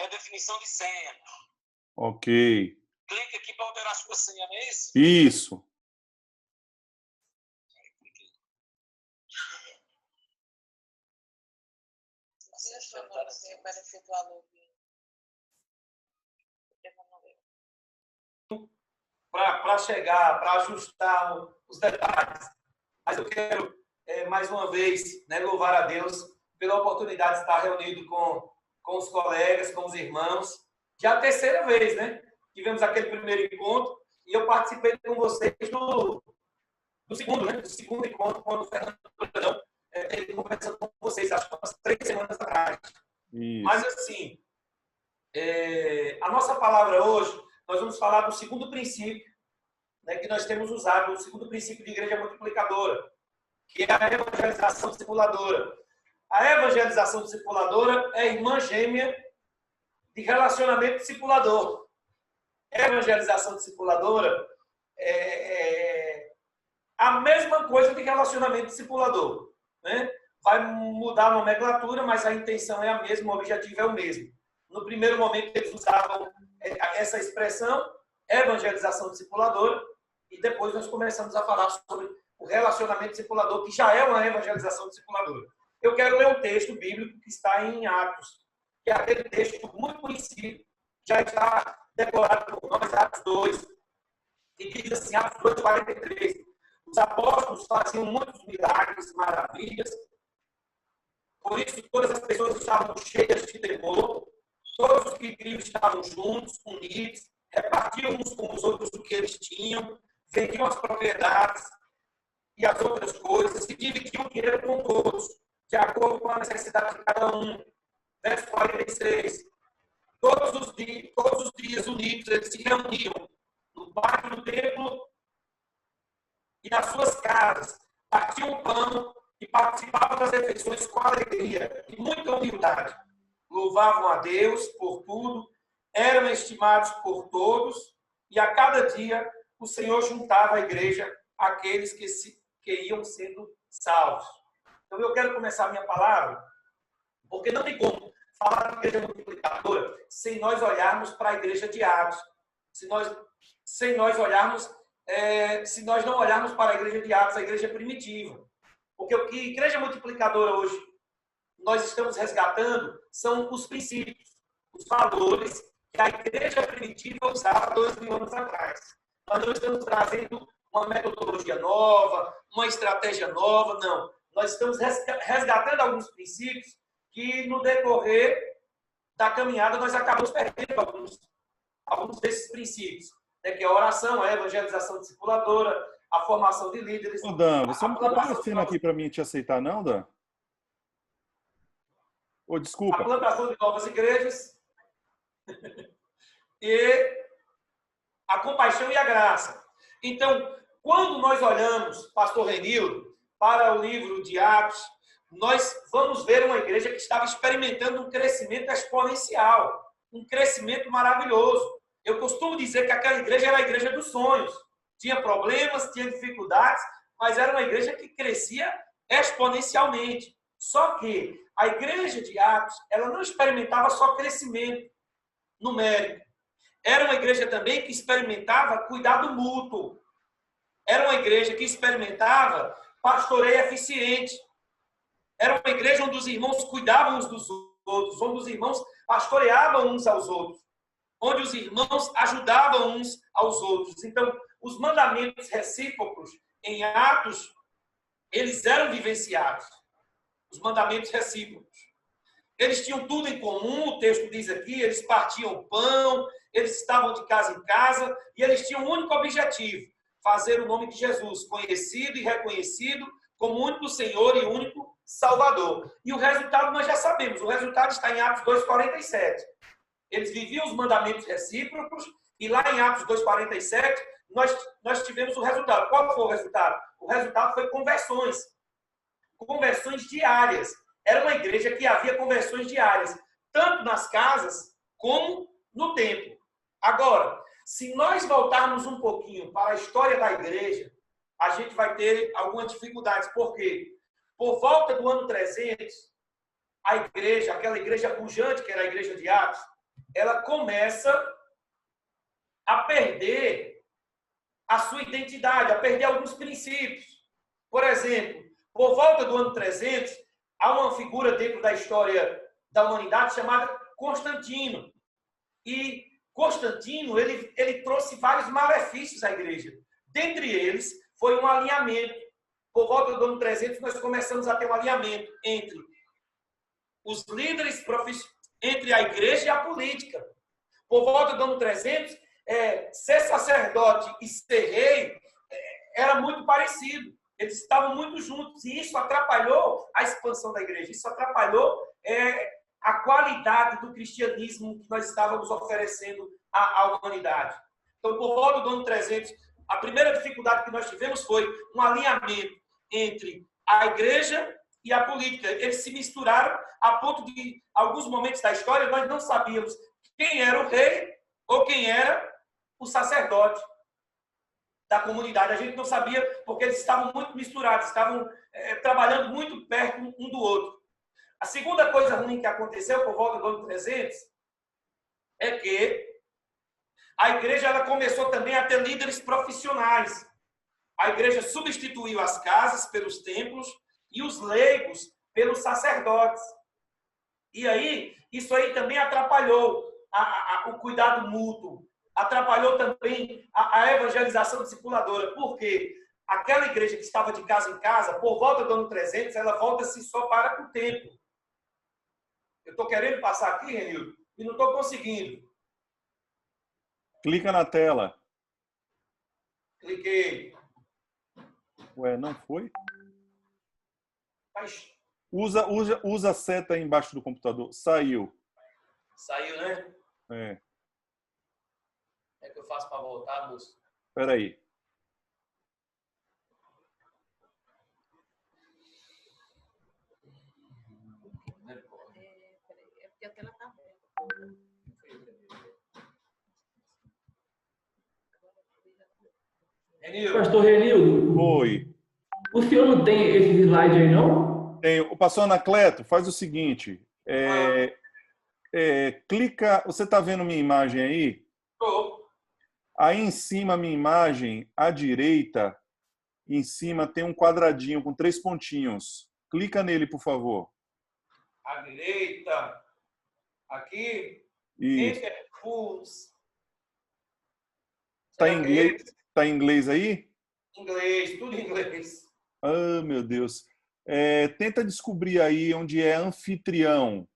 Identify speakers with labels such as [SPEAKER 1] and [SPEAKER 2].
[SPEAKER 1] redefinição de senha.
[SPEAKER 2] Ok.
[SPEAKER 1] Clique aqui para alterar a sua senha, não é isso?
[SPEAKER 2] Isso.
[SPEAKER 3] Para chegar, para ajustar os detalhes. Mas eu quero, mais uma vez, né, louvar a Deus pela oportunidade de estar reunido com os colegas, com os irmãos. Já a terceira vez, né? Tivemos aquele primeiro encontro e eu participei com vocês do segundo, né? Do segundo encontro, quando o Fernando teve conversando com vocês, acho que umas 3 semanas atrás.
[SPEAKER 2] Isso.
[SPEAKER 3] Mas, assim, a nossa palavra hoje, nós vamos falar do segundo princípio, né, que nós temos usado, o segundo princípio de igreja multiplicadora, que é a evangelização discipuladora. A evangelização discipuladora é a irmã gêmea de relacionamento discipulador. A evangelização discipuladora é a mesma coisa de relacionamento discipulador, né? Vai mudar a nomenclatura, mas a intenção é a mesma, o objetivo é o mesmo. No primeiro momento, eles usavam essa expressão, evangelização discipuladora, e depois nós começamos a falar sobre o relacionamento discipulador, que já é uma evangelização discipuladora. Eu quero ler um texto bíblico que está em Atos, que é aquele texto muito conhecido, já está decorado por nós, Atos 2, que diz assim, Atos 2, 43, os apóstolos faziam muitos milagres, maravilhas, por isso todas as pessoas estavam cheias de temor, todos os que criam estavam juntos, unidos, repartiam uns com os outros o que eles tinham, vendiam as propriedades e as outras coisas e dividiam o dinheiro com todos, de acordo com a necessidade de cada um. Verso 46. Todos os dias unidos, eles se reuniam no pátio do templo e nas suas casas, partiam o pão e participavam das refeições com alegria e muita humildade. Louvavam a Deus por tudo, eram estimados por todos e a cada dia o Senhor juntava à igreja aqueles que iam sendo salvos. Então eu quero começar a minha palavra, porque não tem como falar de igreja multiplicadora sem nós olharmos para a igreja de Atos. Se nós não olharmos para a igreja de Atos, a igreja primitiva. Porque o que igreja multiplicadora hoje nós estamos resgatando são os princípios, os valores que a igreja primitiva usava 2000 anos atrás. Nós não estamos trazendo uma metodologia nova, uma estratégia nova, não. Nós estamos resgatando alguns princípios que, no decorrer da caminhada, nós acabamos perdendo alguns desses princípios. Né, que é a oração, a evangelização discipuladora, a formação de líderes.
[SPEAKER 2] Ô, Dan, você não está aparecendo aqui para mim te aceitar, não, Dan? Ô, desculpa.
[SPEAKER 3] A plantação de novas igrejas e a compaixão e a graça. Então, quando nós olhamos, pastor Renildo, para o livro de Atos, nós vamos ver uma igreja que estava experimentando um crescimento exponencial, um crescimento maravilhoso. Eu costumo dizer que aquela igreja era a igreja dos sonhos. Tinha problemas, tinha dificuldades, mas era uma igreja que crescia exponencialmente. Só que a igreja de Atos, ela não experimentava só crescimento numérico. Era uma igreja também que experimentava cuidado mútuo. Era uma igreja que experimentava pastoreio eficiente. Era uma igreja onde os irmãos cuidavam uns dos outros, onde os irmãos pastoreavam uns aos outros, onde os irmãos ajudavam uns aos outros. Então, os mandamentos recíprocos em Atos, eles eram vivenciados. Os mandamentos recíprocos. Eles tinham tudo em comum, o texto diz aqui, eles partiam o pão, eles estavam de casa em casa, e eles tinham um único objetivo, fazer o nome de Jesus conhecido e reconhecido como único Senhor e único Salvador. E o resultado nós já sabemos, o resultado está em Atos 2,47. Eles viviam os mandamentos recíprocos, e lá em Atos 2,47, nós tivemos o resultado. Qual foi o resultado? O resultado foi conversões. Conversões diárias. Era uma igreja que havia conversões diárias, tanto nas casas como no templo. Agora, se nós voltarmos um pouquinho para a história da igreja, a gente vai ter algumas dificuldades. Por quê? Por volta do ano 300, a igreja, aquela igreja pujante que era a igreja de Atos, ela começa a perder a sua identidade, a perder alguns princípios. Por exemplo, por volta do ano 300, há uma figura dentro da história da humanidade chamada Constantino. E Constantino, ele trouxe vários malefícios à igreja. Dentre eles, foi um alinhamento. Por volta do ano 300, nós começamos a ter um alinhamento entre os líderes entre a igreja e a política. Por volta do ano 300, ser sacerdote e ser rei era muito parecido. Eles estavam muito juntos e isso atrapalhou a expansão da igreja. Isso atrapalhou a qualidade do cristianismo que nós estávamos oferecendo à humanidade. Então, por volta do ano 300, a primeira dificuldade que nós tivemos foi um alinhamento entre a igreja e a política. Eles se misturaram a ponto de, em alguns momentos da história, nós não sabíamos quem era o rei ou quem era o sacerdote da comunidade. A gente não sabia porque eles estavam muito misturados, estavam trabalhando muito perto um do outro. A segunda coisa ruim que aconteceu por volta do ano 300 é que a igreja ela começou também a ter líderes profissionais. A igreja substituiu as casas pelos templos e os leigos pelos sacerdotes. E aí, isso aí também atrapalhou o cuidado mútuo, atrapalhou também a evangelização discipuladora. Por quê? Aquela igreja que estava de casa em casa, por volta do ano 300, ela volta-se só para o templo. Eu estou querendo passar aqui, Renildo, e não estou conseguindo.
[SPEAKER 2] Clica na tela.
[SPEAKER 3] Cliquei.
[SPEAKER 2] Ué, não foi?
[SPEAKER 3] Mas
[SPEAKER 2] Usa a seta aí embaixo do computador. Saiu.
[SPEAKER 3] saiu, né?
[SPEAKER 2] É.
[SPEAKER 3] Como é que eu faço para voltar, moço?
[SPEAKER 2] Espera aí.
[SPEAKER 4] É porque a tela está aberta.
[SPEAKER 3] Renildo.
[SPEAKER 5] Pastor Renildo,
[SPEAKER 2] Oi.
[SPEAKER 5] o senhor não tem esse slide aí, não?
[SPEAKER 2] Tem, o pastor Anacleto, faz o seguinte. Clica. Você está vendo minha imagem aí?
[SPEAKER 3] Estou.
[SPEAKER 2] Aí em cima, minha imagem, à direita, em cima tem um quadradinho com 3 pontinhos. Clica nele, por favor.
[SPEAKER 3] À direita. Aqui.
[SPEAKER 2] Isso.
[SPEAKER 3] Enter Fools.
[SPEAKER 2] Tá em inglês? Tá em inglês aí?
[SPEAKER 3] Inglês, tudo em inglês.
[SPEAKER 2] Ah, meu Deus. Tenta descobrir aí onde é anfitrião.